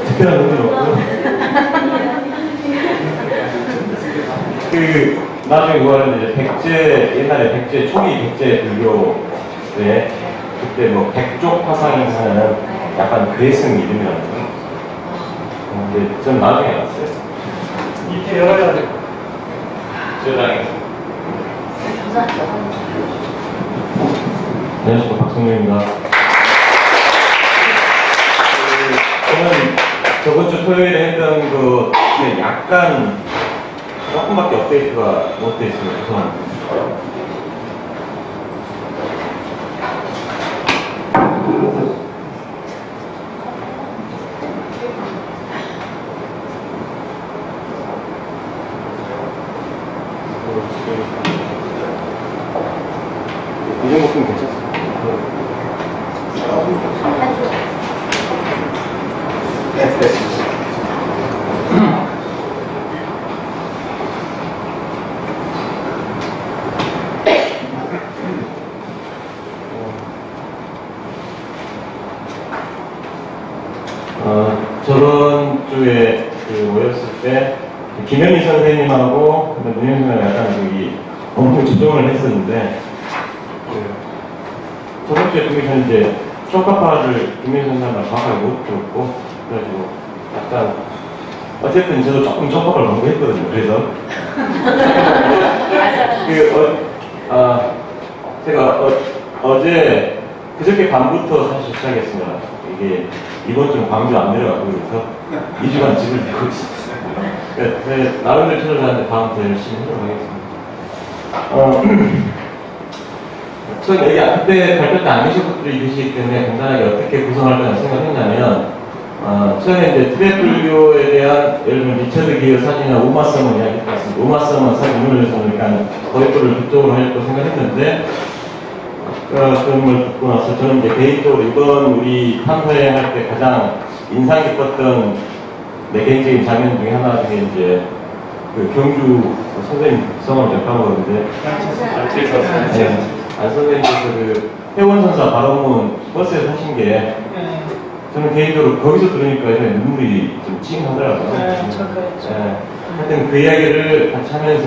특별한 의미는 없고요. 나중에 그거는 이제 백제, 옛날에 백제, 초기 백제 불교에 그때 뭐 백족 화상이 하는 약간 괴승 이름이라는 거. 근데 전 나중에 알았어요. 이렇게 열어야 돼. 저장에. 안녕하십니까, 박성룡입니다. 저는 저번 주 토요일에 했던 그 약간 조금밖에 업데이트가 못 돼 있으면 죄송합니다. 이 정도면 괜찮습니다. 저번 주에 모였을 때 김현희 선생님하고 문현수 선생님하고 약간 엄청 집중을 했었는데 저번 주에 저는 이제 쇼카파를 김현희 선생님하고 정확하게 못 들었고 그래가지고 약간 어쨌든 저도 조금 쇼카파를 공부했거든요. 그래서 제가 어제 그저께 밤부터 사실 시작했습니다. 이게 이번 주는 광주 안 내려가고 그래서 2주간 집을 내고 있습니다. 나름대로 찾아가는데 다음부터 열심히 하도록 하겠습니다. 전 여기 그때 발표 때 안 계신 분들이 계시기 때문에 간단하게 어떻게 구성할 거냐 생각했냐면 처음에 이제 티베트 불교에 대한 예를 들면 리처드 기어 사진이나 우마썸을 이야기했습니다. 우마썸은 사진 인물에서 그러니까 거의도를 그쪽으로 하려고 생각했는데 그런 걸 듣고 나서 저는 이제 개인적으로 이번 우리 탐사여행 할 때 가장 인상 깊었던 내 개인적인 장면 중에 하나 중에 이제 경주 선생님 성함을 제가 까먹었는데 안 선생님께서 회원선사 발언문 버스에 사신 게 저는 개인적으로 거기서 들으니까 눈물이 좀 찡하더라고요. 하여튼 그 이야기를 같이 하면서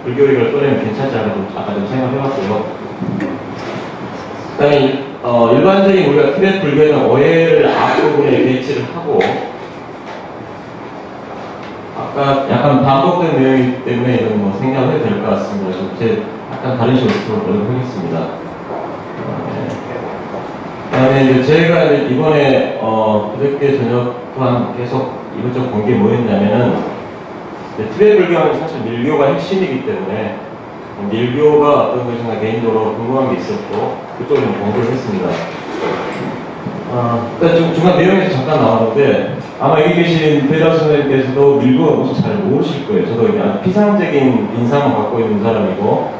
불교익을 꺼내면 괜찮지 않을까 아까 좀 생각해봤어요. 그다음에 일반적인 우리가 티베트 불교에는 어해를 앞부분에 배치를 하고 아까 약간 반복된 내용이기 때문에 이건 뭐 생략을 해도 될 것 같습니다. 제 약간 다른 식으로 풀어보도록 하겠습니다. 그다음에 이제 제가 이번에 그저께 저녁 또한 계속 이것저것 본 게 뭐였냐면은 티베트 불교는 사실 밀교가 핵심이기 때문에 밀교가 어떤 것인가 개인적으로 궁금한 게 있었고 그쪽을 좀 공부를 했습니다. 일단 중간 내용에서 잠깐 나왔는데 아마 여기 계신 대답 선생님께서도 밀교가 무슨 잘 모르실 거예요. 저도 그냥 피상적인 인상을 갖고 있는 사람이고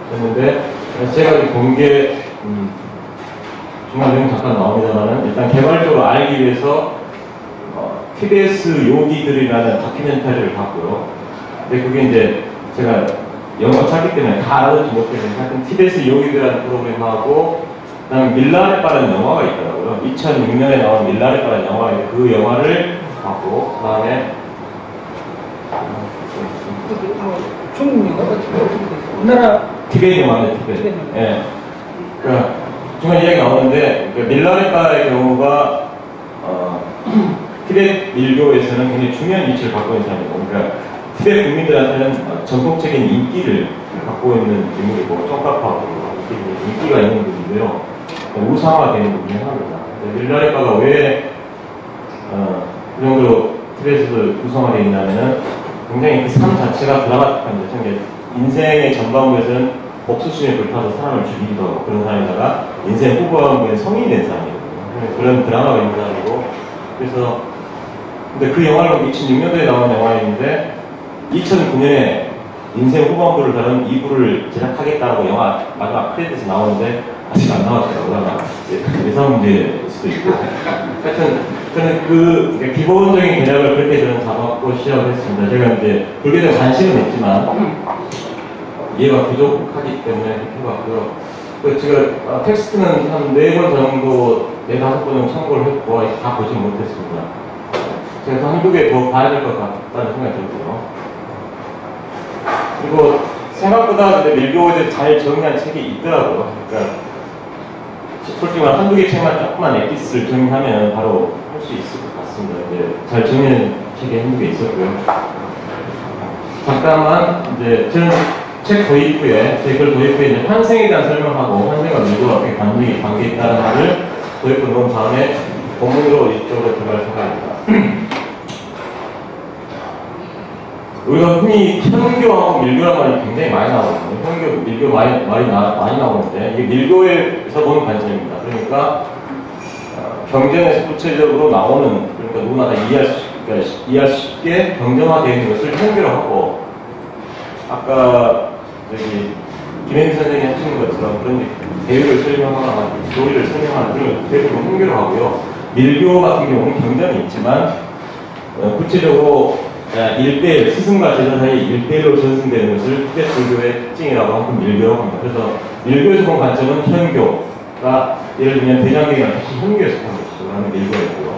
그랬는데 제가 본 게 중간 내용 잠깐 나옵니다만은 일단 개발적으로 알기 위해서 티베트 요기들이라는 다큐멘터리를 봤고요. 근데 그게 이제 제가 영어 찾기 때문에 다 알아듣지 못했는데 하여튼 티베트 요기들이라는 프로그램하고 그다음에 밀라레바라는 영화가 있더라고요. 2006년에 나온 밀라레바라는 영화가 있는데 그 영화를 봤고 그다음에 중국 영화 우리나라 티베트 영화인데 티베트. 예. 그러니까 중간 이야기 나오는데 밀라레바의 경우가 티베트 밀교에서는 굉장히 중요한 위치를 갖고 있는 사람이고 그러니까 티베트 국민들한테는 전폭적인 인기를 갖고 있는 인물이고 쪽갑하고 인기가 있는 분인데요. 우상화되는 부분이 하나입니다. 밀라레바가 왜 그 정도로 티베트에서 우상화되어 있냐면은 굉장히 그 삶 자체가 드라마틱한데 인생의 전반부에서는 복수심에 불타서 사람을 죽이기도 하고 그런 사람이다가 인생 후반부에 성인이 된 사람이거든요. 그런 드라마가 있는 사람이고 그래서 근데 그 영화는 2006년도에 나온 영화인데 2009년에 인생 후반부를 다룬 2부를 제작하겠다고 영화 마지막 크레딧에서 나오는데 아직 안 나왔더라고요. 예산 문제일 수도 있고. 하여튼 저는 그 기본적인 개념을 그렇게 저는 잡았고 시작을 했습니다. 제가 이제 불교에 관심은 있지만 이해가 부족하기 때문에 이렇게 해봤고요. 제가 텍스트는 한 4번 정도, 4~5번 정도 참고를 했고, 다 보지 못했습니다. 그래서 한두 개 더 봐야 될 것 같다는 생각이 들고요. 그리고 생각보다 근데 밀교에 잘 정리한 책이 있더라고요. 그러니까 솔직히 말 한두 개 책만 조금만 엑기스를 정리하면 바로 할 수 있을 것 같습니다. 이제 잘 정리한 책이 한두 개 있었고요. 잠깐만 이제 저는 책 도입 후에 글 도입 후에 이제 환생에 대한 설명하고 환생과 밀교가 어떻게 관계 있다는 말을 도입 후 놓은 다음에 본문으로 이쪽으로 들어갈 생각입니다. 우리가 흔히 현교하고 밀교란 말이 굉장히 많이 나오거든요. 현교, 밀교 많이 나오는데 이게 밀교에서 보는 관점입니다. 그러니까 경전에서 구체적으로 나오는, 그러니까 누구나 다 이해할 수 있게 경전화되어 있는 것을 현교로 하고, 아까 여기 김혜민 선생님이 하시는 것처럼 그런 대유를 설명하거나 교리를 설명하는 그런 대부분 현교로 하고요. 밀교 같은 경우는 경전이 있지만 구체적으로 1대1, 스승과 제자 사이 1대1로 전승되는 것을 티베트교의 특징이라고 하면 밀교라고 합니다. 그래서 밀교에서 본 관점은 현교가 예를 들면 대장경이랑 같이 현교에 속한 것이죠. 그러면 밀교였고요.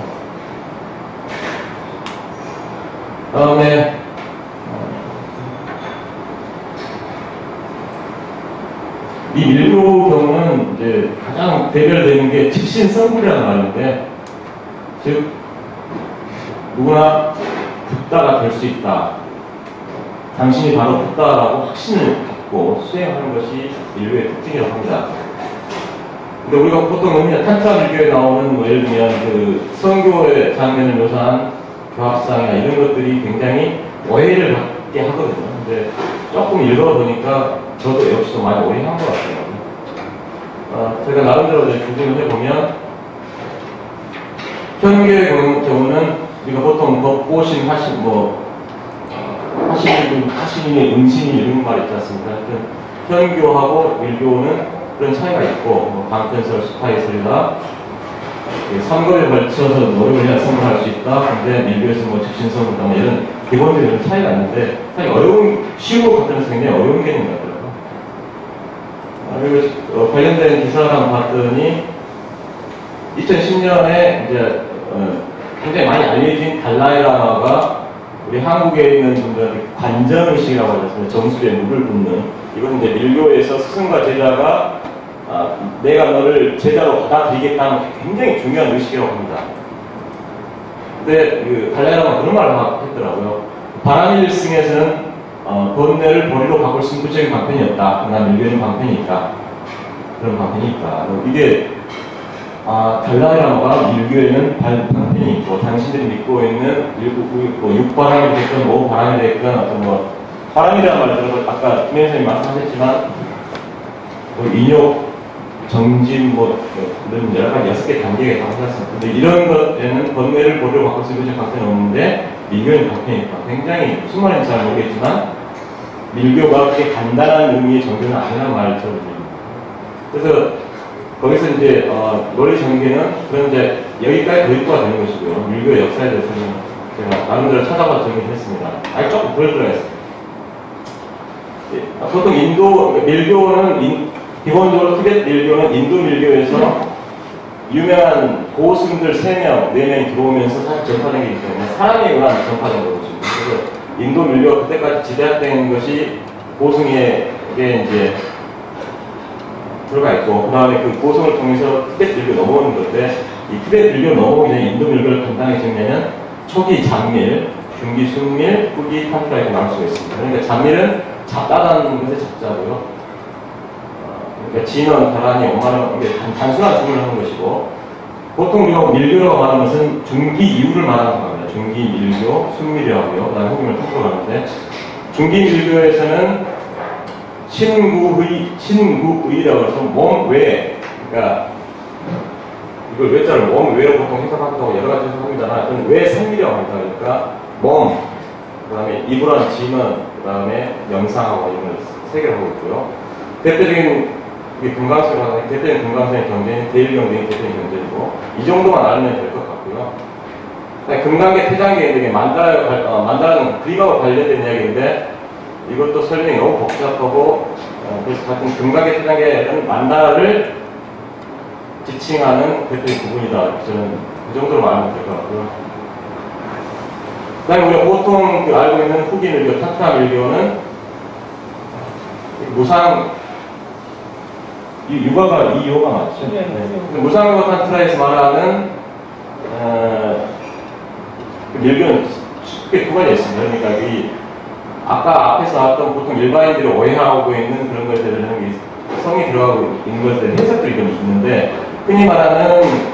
다음에 이 밀교 경우는 이제 가장 대별되는 게 직신성불이라는 말인데, 즉 누구나 붓다가 될 수 있다. 당신이 바로 붓다라고 확신을 갖고 수행하는 것이 밀교의 특징이라고 합니다. 근데 우리가 보통 탄타 밀교에 나오는 예를 들면 그 성교의 장면을 묘사한 교합상이나 이런 것들이 굉장히 오해를 받게 하거든요. 근데 조금 읽어보니까 저도 역시도 많이 오해한 것 같아요. 제가 나름대로 구분을 해보면 현교의 경우는 우리가 보통 덕고신, 하신이, 응신이 이런 말 있지 않습니까? 현교하고 밀교는 그런 차이가 있고, 방편설, 수파이설이나 선거에 걸쳐서 노력을 해야 성공할 수 있다. 근데 밀교에서 직신성부터 이런 기본적인 차이가 있는데, 사실 쉬운 것 같으면서 굉장히 어려운 개념 같더라고요. 그리고 관련된 기사를 한번 봤더니 2010년에 이제 굉장히 많이 알려진 달라이라마가 우리 한국에 있는 분들한테 관전의식이라고 하셨습니다. 정수리에 물을 붓는. 이건 이제 밀교에서 스승과 제자가 내가 너를 제자로 받아들이겠다는 굉장히 중요한 의식이라고 합니다. 근데 그 달라이라마가 그런 말을 했더라고요. 바라밀 스승에서는 번뇌를 보리로 바꿀 승부적인 방편이 없다. 그러나 밀교에는 방편이 있다. 그런 방편이 있다. 이게 달라이라마가 밀교에는 방편이 있고, 당신들이 믿고 있는 육바람이 됐건 오바람이 됐건 바람이라는 말을 들어서 아까 김현 선생님이 말씀하셨지만 인욕, 정진 이런 여러 가지 6개 단계가 다 하셨습니다. 근데 이런 것에는 번뇌를 보리로 바꿀 수 있는 방편이 없는데 밀교에는 방편이 있다. 굉장히 무슨 말인지 잘 모르겠지만 밀교가 그렇게 간단한 의미의 정교는 아니라는 말을 들어드립니다. 그래서 거기서 이제 머리 전개는 그런 이제 여기까지 도입부가 되는 것이고요. 밀교의 역사에 대해서는 제가 나름대로 찾아봐 정리했습니다. 조금 더 들어가겠습니다. 보통 밀교는 기본적으로 티베트 밀교는 인도 밀교에서 유명한 고승들 3명, 4명이 들어오면서 사실 전파된 게 있기 때문에 사람에 의한 전파된 거거든요. 그래서 인도 밀교가 그때까지 지배된 것이 고승에게 이제 들어가 있고, 그 다음에 그 고성을 통해서 티베트 밀교 넘어오는 건데, 이 티베트 밀교 넘어오기 전에 인도 밀교를 간단하게 정리하면 초기 잔밀, 중기 순밀, 후기 탄tra 이렇게 나올 수가 있습니다. 그러니까 잔밀은 잡다라는 것의 잡자고요. 그러니까 진원, 다란이, 오만원, 이게 단순한 주문을 하는 것이고, 보통 우리가 밀교라고 말하는 것은 중기 이후를 말하는 겁니다. 중기 밀교, 순밀이라고요. 그 다음에 후기를 통으로 하는데, 중기 밀교에서는 신구의라고 해서 몸외, 그러니까 이걸 외자를 몸외로 보통 해석하기도 여러 가지 해석합니다만, 저는 외생리라고 합니다. 그러니까 몸, 그 다음에 이불한 진원, 그 다음에 명상하고 이런 걸 3개를 하고 있고요. 대표적인 금강석이라고 하는 대표적인 금강석의 경전이 대일경전이 대표적인 경전이고, 이 정도만 알면 될 것 같고요. 금강계 태장계인데 만다라는 그림하고 관련된 이야기인데, 이것도 설명이 너무 복잡하고 그래서 같은 금강의 태장계는 만다를 지칭하는 대표의 부분이다. 저는 그 정도로 말하면 될 것 같고요. 그 다음에 우리가 보통 알고 있는 후기 밀교, 탄트라 밀교는 무상, 이 유가가 맞죠? 네. 무상유가 탄트라에서 말하는 밀교는 쉽게 두 가지 있습니다. 그러니까 아까 앞에서 나왔던 보통 일반인들이 오해하고 있는 그런 것들은 성이 들어가고 있는 것들 해석들이 좀 있는데, 흔히 말하는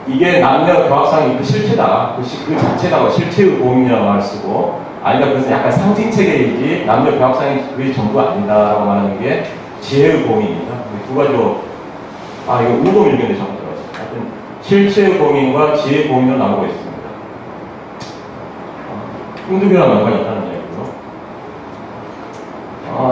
이게 남녀 교합상이 그 실체다, 그 자체가 실체의 고음이라고 말 쓰고, 아니다 그것은 약간 상징 체계이지 남녀 교합상이 그게 전부가 아니다라고 말하는 게 지혜의 고음입니다. 두 가지로 이거 우도 밀교인데 잘못 들어갔어요. 하여튼 실체의 고음과 지혜의 고음으로 나오고 있습니다. 흥두교랑 연관이 있다는 얘기고요.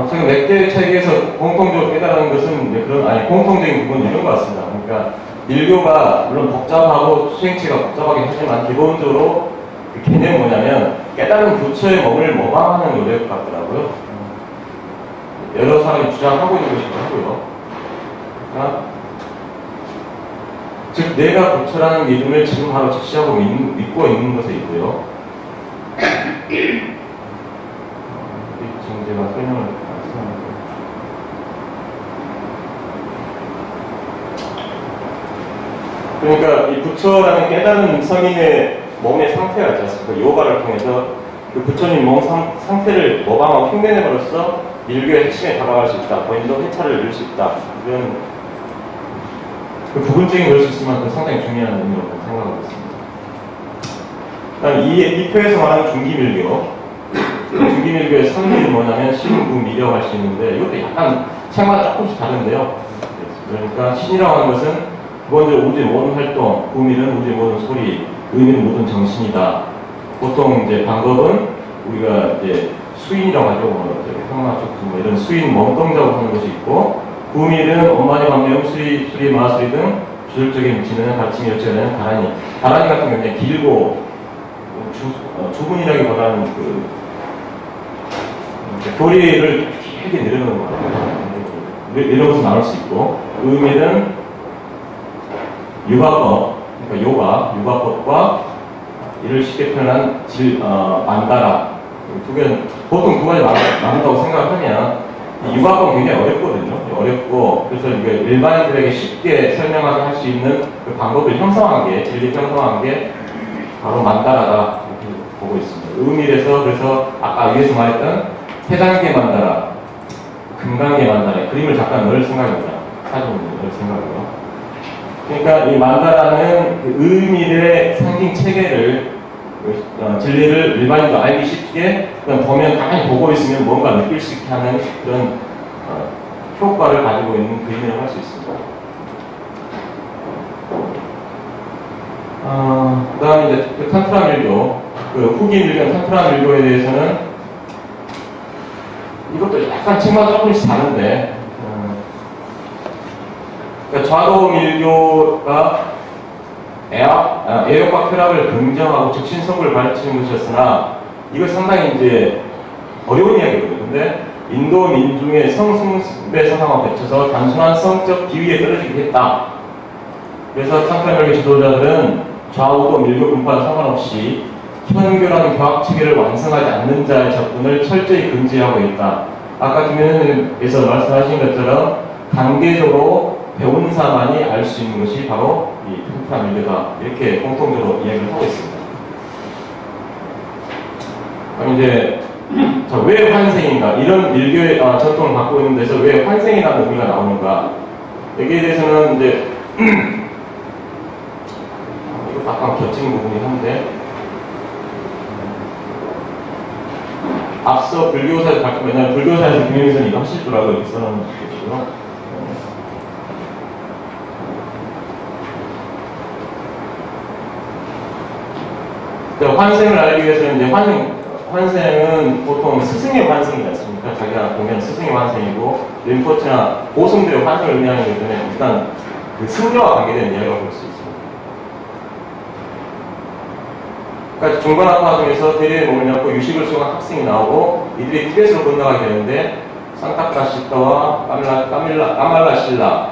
제가 몇 개 책에서 공통적으로 깨달은 것은 공통적인 부분은 이런 것 같습니다. 그러니까 밀교가 물론 복잡하고 수행체가 복잡하긴 하지만 기본적으로 그 개념이 뭐냐면 깨달은 부처의 몸을 모방하는 노력 같더라고요. 여러 사람이 주장하고 있는 것이기도 하고요. 그러니까 즉 내가 부처라는 믿음을 지금 바로 직시하고 믿고 있는 것에 있고요. 지금 제가 설명을 말씀드릴게요. 그러니까 이 부처라는 깨달은 성인의 몸의 상태가 있지 않습니까? 요가를 통해서 그 부처님 몸 상태를 모방하고 흉내냄으로써 밀교의 핵심에 다가갈 수 있다. 본인도 회차를 이룰 수 있다. 이런 그 부분적인 걸 수 있으면 상당히 중요한 의미라고 생각하고 있습니다. 그다음 이 표에서 말하는 중기밀교. 중기밀교의 성질이 뭐냐면 신구미려고 할 수 있는데 이것도 약간 책마다 조금씩 다른데요. 그러니까 신이라고 하는 것은 기본적으로 우주의 모든 활동, 구밀은 우주의 모든 소리, 의미는 모든 정신이다. 보통 이제 방법은 우리가 이제 수인이라고 하죠. 형마축 이런 수인 멍동작으로 하는 것이 있고, 구밀은 엄마니 방명, 수리, 마수리 등 주술적인 지능을 가르치며 여쭤내는 가라니. 가라니 같은 경우는 길고 주분이라기보다는 교리를 길게 내려놓는 거예요. 내려놓아서 나올 수 있고, 의미는 유가법, 그러니까 유가법과 이를 쉽게 표현한 만다라. 보통 두 가지 나눈다고 생각하면 이 유가법은 굉장히 어렵거든요. 어렵고, 그래서 일반인들에게 쉽게 설명하게 할 수 있는 그 방법을 진리 형성한 게 바로 만다라다 이렇게 보고 있습니다. 의미에서 그래서 아까 위에서 말했던 태단계 만다라, 금강계 만다라, 그림을 잠깐 넣을 생각입니다. 사진을 넣을 생각이요. 그러니까 이 만다라는 그 의미의 상징 체계를 진리를 일반인도 알기 쉽게 보면 가만히 보고 있으면 뭔가 느낄 수 있게 하는 그런 효과를 가지고 있는 그림이라고 할 수 있습니다. 그 다음에 이제 그 탄트라 밀교, 그 후기 밀교, 탄트라 밀교에 대해서는 이것도 약간 책마다 조금씩 다른데, 그러니까 좌도 밀교가 애욕과 쾌락을 긍정하고 즉신성을 가르치는 것이었으나, 이거 상당히 이제 어려운 이야기거든요. 근데 인도 민중의 성숭배 사상과 겹쳐서 단순한 성적 비위에 떨어지게 했다. 그래서 탄트라 밀교 지도자들은 좌우도 밀교 분파와 상관없이 현교라는 교학 체계를 완성하지 않는 자의 접근을 철저히 금지하고 있다. 아까 김현현님께서 말씀하신 것처럼 단계적으로 배운 사만이 알 수 있는 것이 바로 이 탄트라 밀교다. 이렇게 공통적으로 이야기를 하고 있습니다. 그럼 이제 왜 환생인가? 이런 밀교의 전통을 갖고 있는 데서 왜 환생이라는 의미가 나오는가? 여기에 대해서는 이제 이거 약간 겹치는 부분이 한데, 앞서 불교사에서 가끔 맨날 불교사에서 김영희선 이거 하실 줄 알고 이렇게 써놓은 것이고요. 환생을 알기 위해서는 이제 환생은 보통 스승의 환생이지 않습니까? 자기가 보면 스승의 환생이고, 림포체나 고승도의 환생을 의미하는 거기 때문에 일단 그 승려와 관계된 이야기라고 볼 수 있습니다. 그러니까 중간학파 중에서 대리의 몸을 잡고 유식을 수행한 학생이 나오고 이들이 티벳으로 건너가게 되는데, 산타크라시타와 까말라실라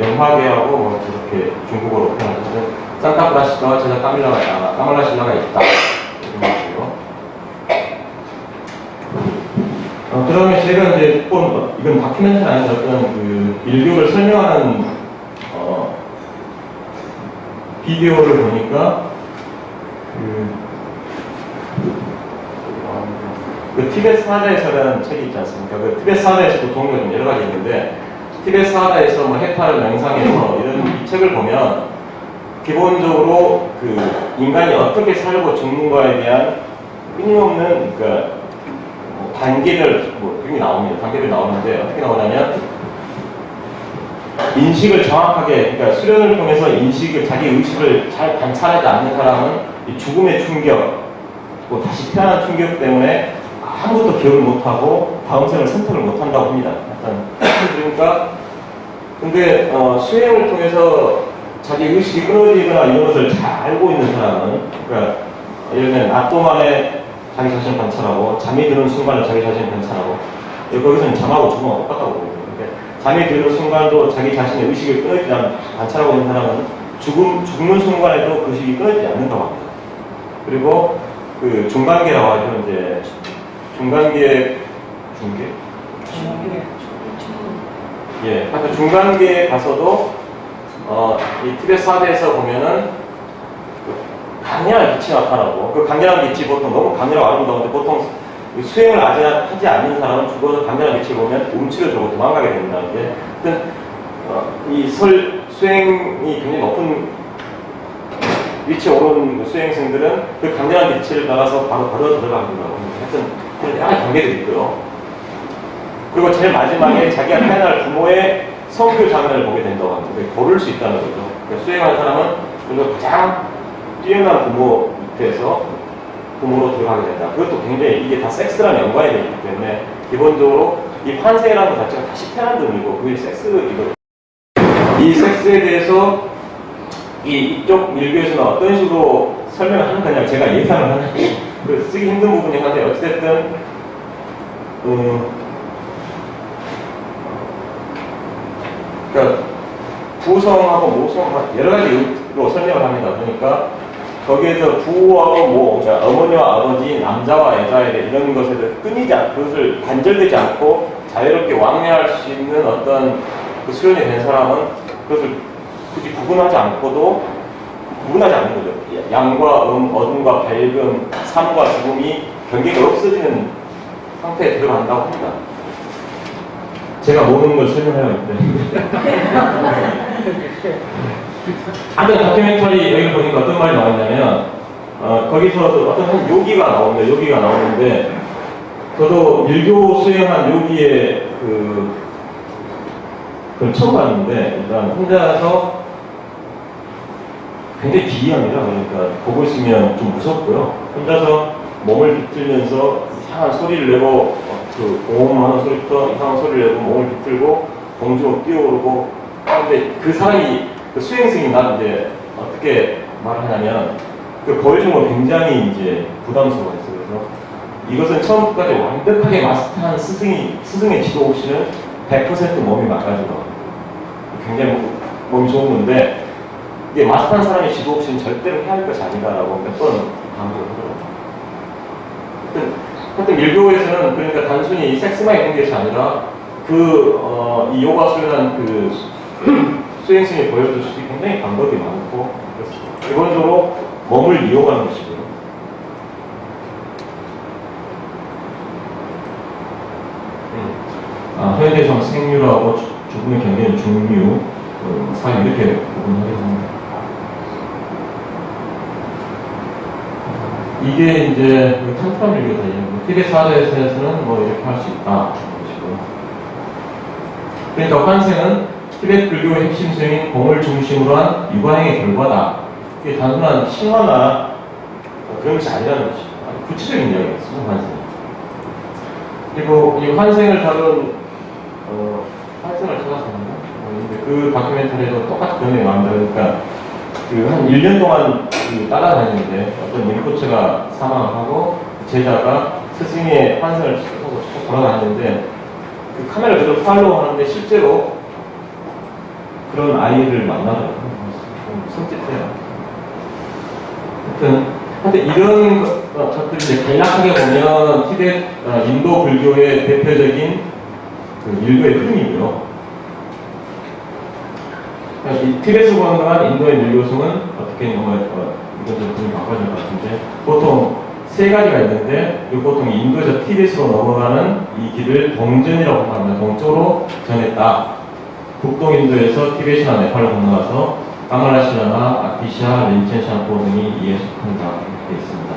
연화계하고 뭐 그렇게 중국어로 표현하는데 산타크라시타와 제자 까말라실라가 있다 이런 거고요. 그다음에 제가 이제 이건 다큐멘터리 아닌 어떤 그 일교를 설명하는 비디오를 보니까 그 티베트 사자에서라는 책이 있지 않습니까? 그 티베트 사자에서도 종류가 좀 여러 가지 있는데 티베트 사자에서 뭐 해탈 명상에서 이런 이 책을 보면 기본적으로 그 인간이 어떻게 살고 죽는가에 대한 끊임없는 그러니까 단계를 그게 나옵니다. 단계를 나오는데 어떻게 나오냐면 인식을 정확하게 그러니까 수련을 통해서 자기 의식을 잘 관찰하지 않는 사람은 이 죽음의 충격, 또 다시 태어난 충격 때문에 아무것도 기억을 못하고 다음 생을 선택을 못한다고 합니다. 그러니까 근데 수행을 통해서 자기 의식이 끊어지거나 이런 것을 잘 알고 있는 사람은 그러니까 예를 들면 낮 동안에 자기 자신을 관찰하고 잠이 드는 순간에 자기 자신을 관찰하고 거기서는 잠하고 죽음하고 똑같다고 보거든요. 잠이 드는 순간도 자기 자신의 의식을 끊어지지 않고 관찰하고 있는 사람은 죽는 순간에도 그 의식이 끊어지지 않는다고 합니다. 그리고 그 중간계라고 하죠. 이제 중간계 예, 하여튼 중간계에 가서도 이 티베트 사대에서 보면은 강렬한 빛이 나타나고 그 강렬한 빛이 보통 너무 강렬하고 아름다운데 보통 수행을 아직 하지 않는 사람은 죽어서 강렬한 빛을 보면 움츠려 들고 도망가게 된다는데 하여튼 이 수행이 굉장히 높은 위치에 오른 수행생들은 그 강렬한 빛을 나가서 바로 들어가게 된다고 합니다. 하여튼 그런 여러 가지 관계들이 있고요. 그리고 제일 마지막에 자기가 태어날 부모의 성교 장면을 보게 된다고 하는데 고를 수 있다는 거죠. 그러니까 수행하는 사람은 그래서 가장 뛰어난 부모 밑에서 부모로 들어가게 된다. 그것도 굉장히 이게 다 섹스랑 연관이 되기 때문에 기본적으로 이 환생이라는 것 자체가 다시 태어난 의미고 그게 섹스이거든요. 이 섹스에 대해서 이쪽 밀교에서는 어떤 식으로 설명을 하는 거냐 제가 예상을 하는 쓰기 힘든 부분이긴 한데 어찌됐든 그러니까 부성하고 모성하고 여러 가지로 설명을 합니다. 그러니까 거기에서 부하고 그러니까 어머니와 아버지, 남자와 여자에 대해 이런 것에 대해 끊이지 않고 그것을 단절되지 않고 자유롭게 왕래할 수 있는 어떤 그 수련이 된 사람은 그것을 굳이 구분하지 않는 거죠. 양과 어둠과 밝음, 삶과 죽음이 경계가 없어지는 상태에 들어간다고 합니다. 제가 모르는 걸 설명해야 하는데. 하여튼 다큐멘터리 여기 보니까 어떤 말이 나왔냐면, 거기서 어떤 한 요기가 나오는데, 저도 밀교 수행한 요기의 그걸 처음 봤는데, 일단 혼자서 굉장히 기이합니다. 그러니까 보고 있으면 좀 무섭고요. 혼자서 몸을 비틀면서 이상한 소리를 내고 오음하는 소리부터 이상한 소리를 내고 몸을 비틀고 공중으로 뛰어오르고 근데 그 사람이 그 수행승이 나한테 어떻게 말하냐면 그 보여준 굉장히 이제 부담스러워했어요. 그래서 이것은 처음까지 완벽하게 마스터한 스승의 지도 없이는 100% 몸이 망가지고 굉장히 몸이 좋은 건데 이게 마스터한 사람의 지도 없이는 절대로 해야 할 것이 아니다라고 몇 번 강조를 하더라고요. 하여튼 밀교에서는 그러니까 단순히 섹스만 있는 것이 아니라 이 요가 수련한 수행승이 보여주시기 굉장히 방법이 많고 기본적으로 몸을 이용하는 것이고요. 현대성 생류하고 죽음의 경계는 중류 사이 이렇게 구분하게 합니다. 이게 이제 탄트라 밀교다. 티베트 사자에서는 이렇게 할 수 있다. 그러니까 환생은 티베트 불교의 핵심 수행인 공을 중심으로 한 유관행의 결과다. 이게 단순한 신화나 그런 것이 아니라는 것이죠. 구체적인 이야기였습니다. 환생. 그리고 이 환생을 다룬 환생을 찾았습니다. 그 다큐멘터리에도 똑같은 변명이 나옵니다. 그러니까 한 1년 동안 따라다니는데 어떤 림코체가 사망을 하고 제자가 스승의 환상을 보고 쭉 돌아다니는데 그 카메라 그대로 팔로우 하는데 실제로 그런 아이를 만나더라고요. 좀 섬찟해요. 하여튼 이런 것들을 이제 간략하게 보면 티벳, 인도 불교의 대표적인 그 일도의 흐름이고요. 이 티벳으로 건너간 인도의 밀교성은 어떻게 이건 좀 분이 바꿔질 것 같은데 보통 세 가지가 있는데 보통 인도에서 티벳으로 넘어가는 이 길을 동전이라고 합니다. 동쪽으로 전했다. 북동인도에서 티벳이나 네팔로 건너가서 까말라실라나 아티샤, 린첸샤포 등이 이에 속한다 이렇게 있습니다.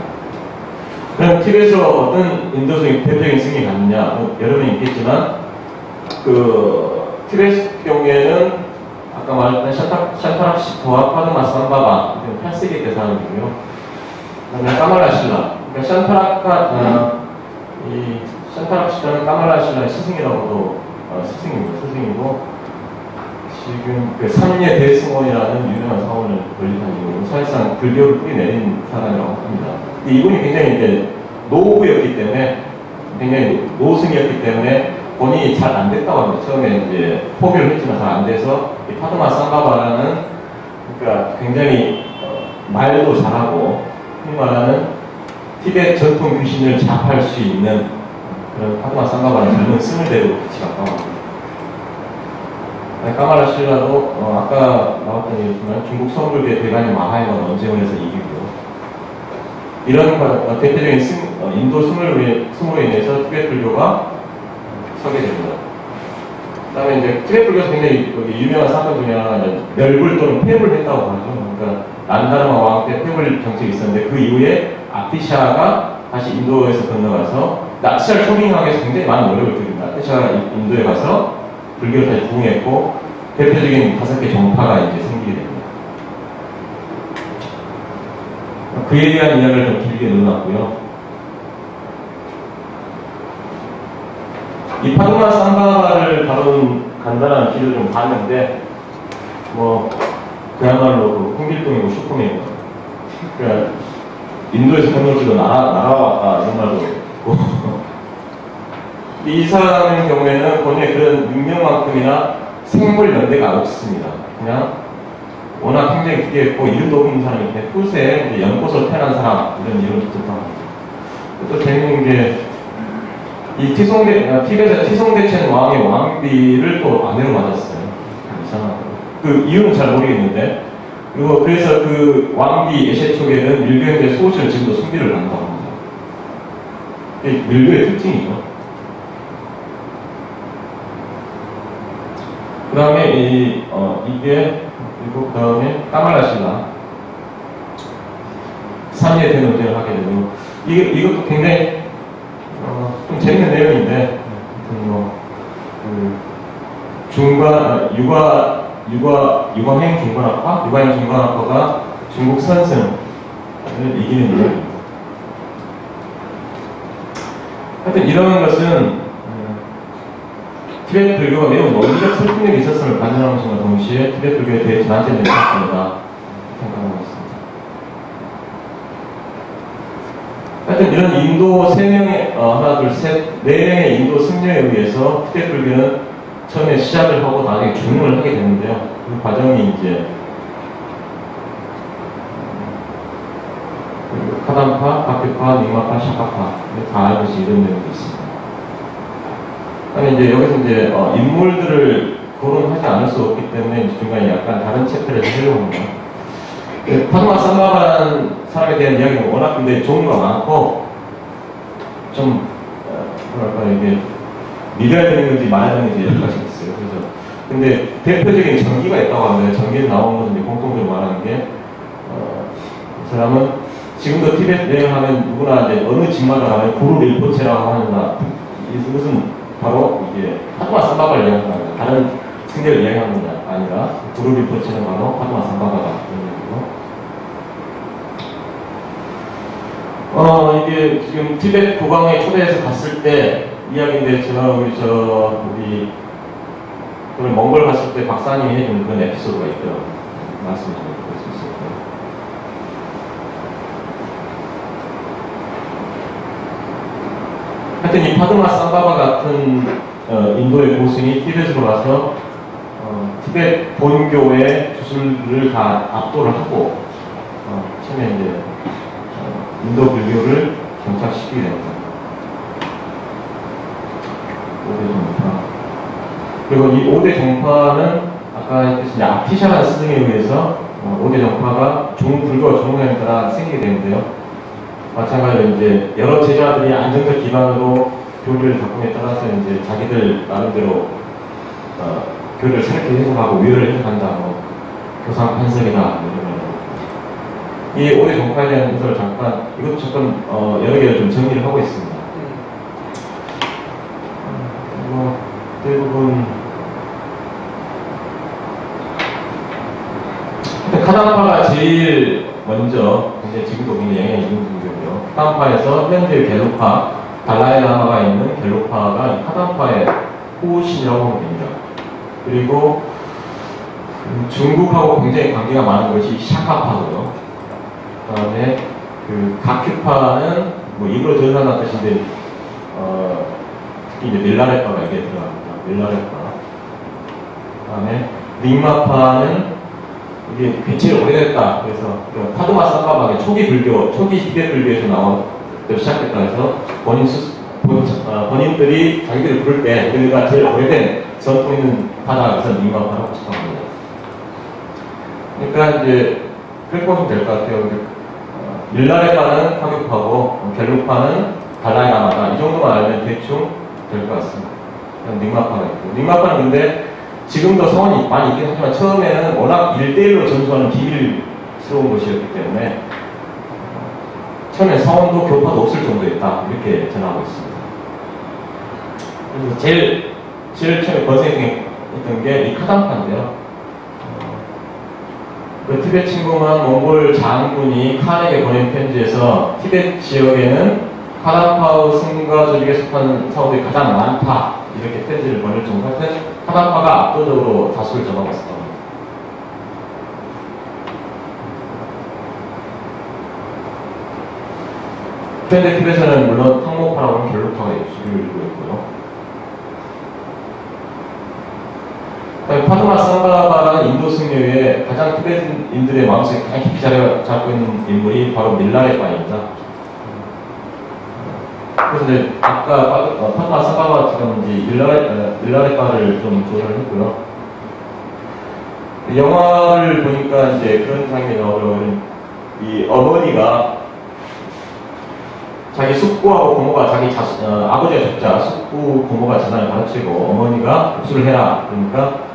그럼 티벳으로 어떤 인도성이 대표적인 승이 갔느냐? 여러분이 있겠지만 그 티벳 경우에는 아까 말했던 샨타락시토와 파드마산바바 8세기 때 사는 거고요. 그다음에 까말라실라, 그러니까 이 샨타락시토는 까말라실라의 스승이라고도 스승이고 지금 그 삼예 대승원이라는 유명한 사원을 건립한 이유는 사실상 불교를 뿌리내린 사람이라고 합니다. 근데 이분이 굉장히 이제 노부였기 때문에 굉장히 노승이었기 때문에 본인이 잘 안 됐다고 합니다. 처음에 이제 포기를 했지만 잘 안 돼서 이 파드마 상가바라는 그러니까 굉장히 말도 잘하고 흔히 말하는 티벳 전통 귀신을 잡할 수 있는 그런 파드마 상가바라는 젊은 스물대로 같이 가까워합니다. 까말라실라도 아까 나왔던 얘기지만 중국 서불계 대간이 마하이만 논쟁을 해서 이기고요. 이런 대표적인 인도 승으로 인해서 티벳 불교가 서게 됩니다. 그 다음에 이제 티벳 불교에서 굉장히 유명한 사건 중에 하나가 멸불 또는 폐불을 했다고 하죠. 그러니까 난다르마 왕 때 폐불 정책이 있었는데 그 이후에 아티샤가 다시 인도에서 건너가서 아티샤를 초빙하기 위해서 굉장히 많은 노력을 들입니다. 아티샤가 인도에 가서 불교를 다시 부흥했고 대표적인 5개 정파가 이제 생기게 됩니다. 그에 대한 이야기를 좀 길게 넣어놨고요. 이 파드마 삼바바를 다룬 간단한 기를 좀 봤는데 그야말로 그 홍길동이고 슈퍼맨이고 그러니까 인도에서 건너지도 날아왔다 이런 말도 있고 이 사람의 경우에는 본인의 그런 능력만큼이나 생물 연대가 없습니다. 그냥 워낙 굉장히 기대했고 이름도 없는 사람인데 후세에 연꽃을 태어난 사람 이런 이름도 듣다. 또 재밌는 게 이 티벳의 티송대첸 왕의 왕비를 또 아내로 맞았어요. 이상하고 그 이유는 잘 모르겠는데 그리고 그래서 그 왕비 에셰촉에는 밀교인들의 소호실을 지금도 숭배를 한다고 합니다. 이게 밀교의 특징이죠. 그 다음에 이게 그리고 그 다음에 까말라실라 3회 대논쟁을 하게 되고 이것도 굉장히 좀 재밌는 내용인데 유관행 중간학파가 중국 선승을 이기는 이야기입니다. 하여튼 이런 것은 티벳 불교가 매우 논리적 설득력이 있었음을 반증하는 것과 동시에 티벳 불교에 대해 진화점이 있었습니다. 생각하고 있습니다. 하여튼 이런 인도 3명의 하나, 둘, 셋, 4명의 인도 승려에 의해서 티벳 불교는 처음에 시작을 하고 나중에 중흥을 하게 되는데요. 그 과정이 이제 카담파, 박교파, 닉마파, 샤카파 다 알듯이 이런 내용도 있습니다. 아니 이제 여기서 이제 인물들을 거론하지 않을 수 없기 때문에 중간에 약간 다른 챕터를 하려고 합니다. 파드마 삼바라는 사람에 대한 이야기는 워낙 근데 종류가 많고 좀 뭐랄까 이게 믿어야 되는 건지 말아야 되는 건지 여러 가지 있어요. 그래서 근데 대표적인 전기가 있다고 하는데 전기에 나오는 것은 이제 공통적으로 말하는 게 이 사람은 지금도 티벳 여행하면 누구나 이제 어느 집마다 가면 구루 릴포체라고 하는가 이것은 바로 이게 파드마 삼바바를 이야기하는 겁니다. 다른 승대를 이야기하는 게 아니라 구루 릴포체는 바로 파드마 삼바바다. 이게 지금 티벳 국왕에 초대해서 갔을 때 이야기인데 제가 우리 몽골 갔을 때 박사님이 해준 그런 에피소드가 있더라고요. 말씀을 좀 드릴 수 있을까요? 하여튼 이 파드마 삼바바 같은 인도의 고승이 티벳으로 가서 티벳 본교의 주술을 다 압도를 하고 처음에 이제 인도 불교를 정착시키게 됩니다. 5대 종파. 그리고 이 5대 종파는 아까 했듯이 아티샤라는 스승에 의해서 5대 종파가 불교와 종교에 따라 생기게 되는데요. 마찬가지로 이제 여러 제자들이 안정적 기반으로 교리를 바꿈에 따라서 이제 자기들 나름대로 교리를 새롭게 해석하고 위를 해석한다. 교상 판석이다. 이 5대 종파에 대한 해설을 잠깐 이것도 조금 여러 개를 좀 정리를 하고 있습니다. 대부분 카담파가 제일 먼저 이제 지금도 굉장히 영향이 있는 종교고요. 카담파에서 현재 겔로파, 달라이라마가 있는 겔로파가 카담파의 후신이라고 하면 됩니다. 그리고 중국하고 굉장히 관계가 많은 것이 샤카파고요. 그다음에 가큐파는 이거로 전산한 뜻인데 특히 이제 밀라레파가 여기에 들어갑니다. 밀라레파. 그다음에 닉마파는 이게 굉장히 오래됐다. 그래서 파드마 삼바바의 초기 티벳 불교에서 시작했다 해서 본인들이 자기들을 부를 때 우리가 제일 오래된 전통 있는 파다 그래서 닉마파라고 싶어합니다. 그러니까 이제 그렇게 보시면 될 것 같아요. 밀라레파는 파교파고 겔루파는 달라이라마다 이 정도만 알면 대충 될 것 같습니다. 닉마파가 있고 닉마파는 근데 지금도 성원이 많이 있긴 하지만 처음에는 워낙 1대1로 전수하는 비밀스러운 곳이었기 때문에 처음에 성원도 교파도 없을 정도였다 이렇게 전하고 있습니다. 그래서 제일 처음에 번성했던 게 이 카담파인데요. 그 티벳 침공한 몽골 장군이 칸에게 보낸 편지에서 티벳 지역에는 카담파의 승가 조직에 속하는 사원들이 가장 많다 이렇게 편지를 보낼 정도 하여튼 카담파가 압도적으로 다수를 점하고 있었던 겁니다. 현재 티벳에는 물론 탕모파라고 하는 겔로파가 주류를 이루고 있고요. 파드마 삼바바라는 인도 승려의 가장 티벳인들의 마음속에 가장 깊이 자리 잡고 있는 인물이 바로 밀라레파입니다. 그래서 이제 아까 파드마 삼바바처럼 이제 밀라레파를 좀 조사를 했고요. 영화를 보니까 이제 그런 장면이 나오더라고요. 이 어머니가 자기 숙부하고 고모가 아버지가 적자 숙부 고모가 재산을 가르치고 어머니가 복수를 해라. 그러니까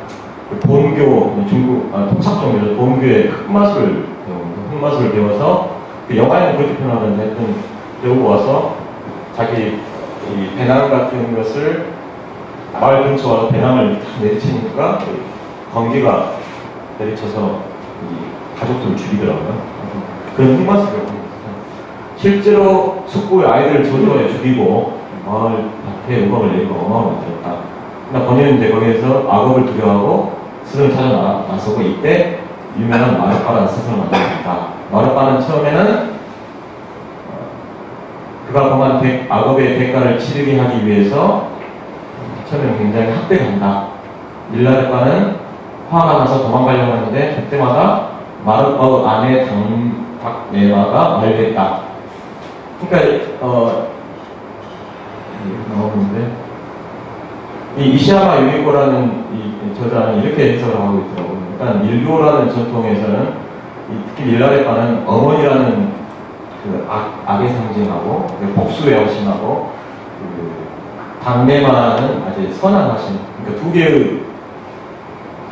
본교 중국 토착 종교죠. 본교의 흑마술을 배워서 영화에는 그렇게 표현하는데 하여튼 배우고 와서 자기 이 배낭 같은 것을 마을 근처 와서 배낭을 내리치니까 번개가 내리쳐서 이 가족들을 죽이더라고요. 그런 흑마술이라고 합니다. 실제로 숙부의 아이들을 조조에 죽이고 마을 밭에 음악을 내리고 어마어마하게 들었다. 그러나 번역은 이제 거기에서 악업을 두려워하고 스승을 찾아 나서고 이때 유명한 마르빠라는 스승을 만났습니다. 마르빠는 처음에는 그가 범한 악업의 대가를 치르게 하기 위해서 처음에는 굉장히 학대한다. 밀라르빠는 화가 나서 도망가려고 하는데 그때마다 마르빠의 아내 당박네마가 말렸다. 그러니까 나오는데 이 이시야마 유리코라는 이 저자는 이렇게 해석을 하고 있더라고요. 일단 일교라는 전통에서는 특히 밀라레파는 어머니라는 그 악의 상징하고 복수의 화신하고 당매마는 아주 선한 화신. 그러니까 두 개의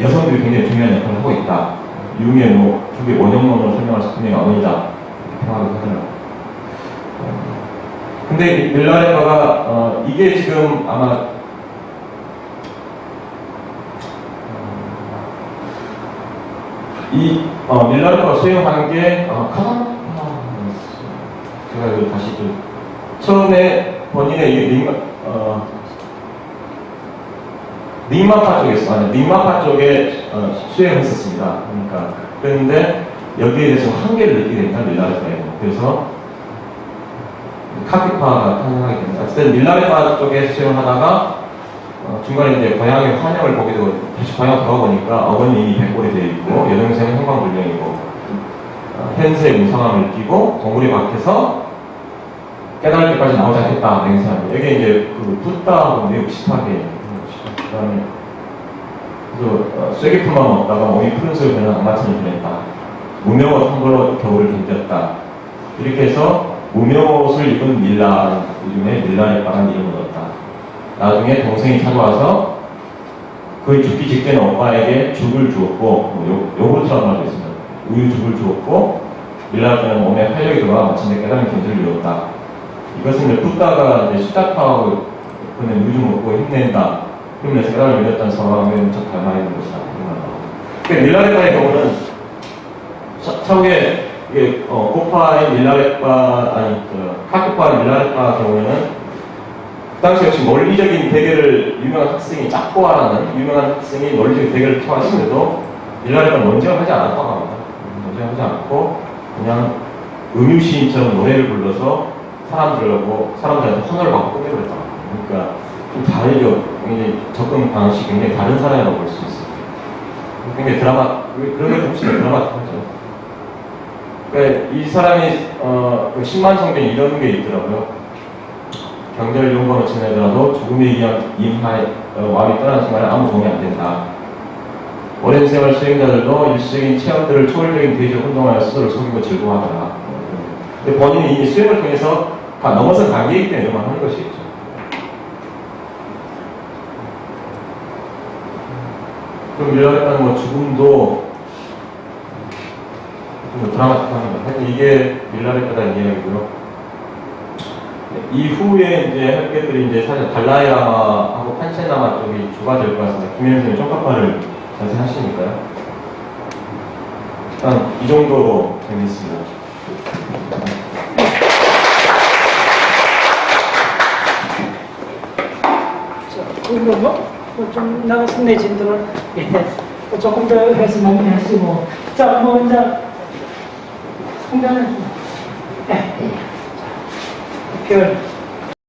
여성들이 굉장히 중요한 역할을 하고 있다. 융의 두 개의 원형론으로 설명할 수 있는 어머니다 이렇게 평하기도 하더라고요. 근데 밀라레파가 이게 지금 아마 이 밀라레파가 수행한 게 카담파 제가 이거 다시 좀 처음에 본인의 닉마파 쪽에 수행했었습니다. 그러니까 그런데 여기에 대해서 한계를 느끼게 된다 밀라레파에. 그래서 카피파가 탄생하게 됩니다. 어쨌든 밀라레바 쪽에 수행을 하다가 중간에 이제 고향의 환영을 보게 되고 다시 고향 돌아보니까 어머니 이미 백골이 되어 있고 여동생은 형광불량이고 현세의 무상함을 띠고 동물이 박혀서 깨달을 때까지 나오지 않겠다 맹세합니다. 여기 이제 그 붓다하고 매우 비슷하게 그다음에 그래서 쐐기품만 먹다가 몸이 푸른색을 되는 악마천을 보냈다. 무명옷 한 걸로 겨울을 견뎠다. 이렇게 해서 무명옷을 입은 밀라, 요즘에 밀라레바라는 이름을 얻었다. 나중에 동생이 찾아와서 거의 죽기 직전에 오빠에게 죽을 주었고, 요구르트라는 말도 있습니다. 우유 죽을 주었고, 밀라레바는 몸에 활력이 들어와 마침내 깨달은 견주를 이뤘다. 이것은 이제 붓다가 이제 시다파하고 그는 우유 좀 먹고 힘낸다. 힘내서 깨달음을 이뤘다는 상황에 무척 닮아 있는 것이다. 그러니까 밀라레바의 경우는 차후에 코파의 밀라레바, 카키파의 밀라레바 경우에는 그 당시 역시 논리적인 대결을 유명한 학생이 짝보아라는 유명한 학생이 논리적인 대결을 청하시면서도 밀라레바는 논쟁을 하지 않았다고 합니다. 논쟁을 하지 않고 그냥 음유시인처럼 노래를 불러서 사람들한테 헌을 받고 끝내버렸다고 합니다. 그러니까 좀 다르죠. 굉장히 접근 방식이 굉장히 다른 사람이라고 볼 수 있어요. 굉장히 그런 게 훨씬 드라마틱하죠. 그러니까 이 사람이 10만 성경에 이런 게 있더라고요. 경제를 용감으로 지내더라도 죽음에 임하여 마음이 떠나는 순간에 아무 도움이 안 된다. 오랜 세월 수행자들도 일시적인 체험들을 초월적인 대의를 혼동하여 스스로를 속이고 즐거워하더라. 근데 본인이 이미 수행을 통해서 다 넘어선 단계이기 때문에 이런 말 하는 것이겠죠. 그럼 밀라레바는 죽음도 드라마틱합니다. 하여튼 이게 밀라레바라는 이야기고요. 이후에 이제 학교들이 이제 사실 달라이라마하고 판체나마 쪽이 주가 될 것 같습니다. 김현수님 쪽파파를 자세히 하시니까요. 일단 이 정도로 재밌습니다. 좀 나가서 내진들은 조금 더 해서 마무리하시고 자, 이제 홍단은 별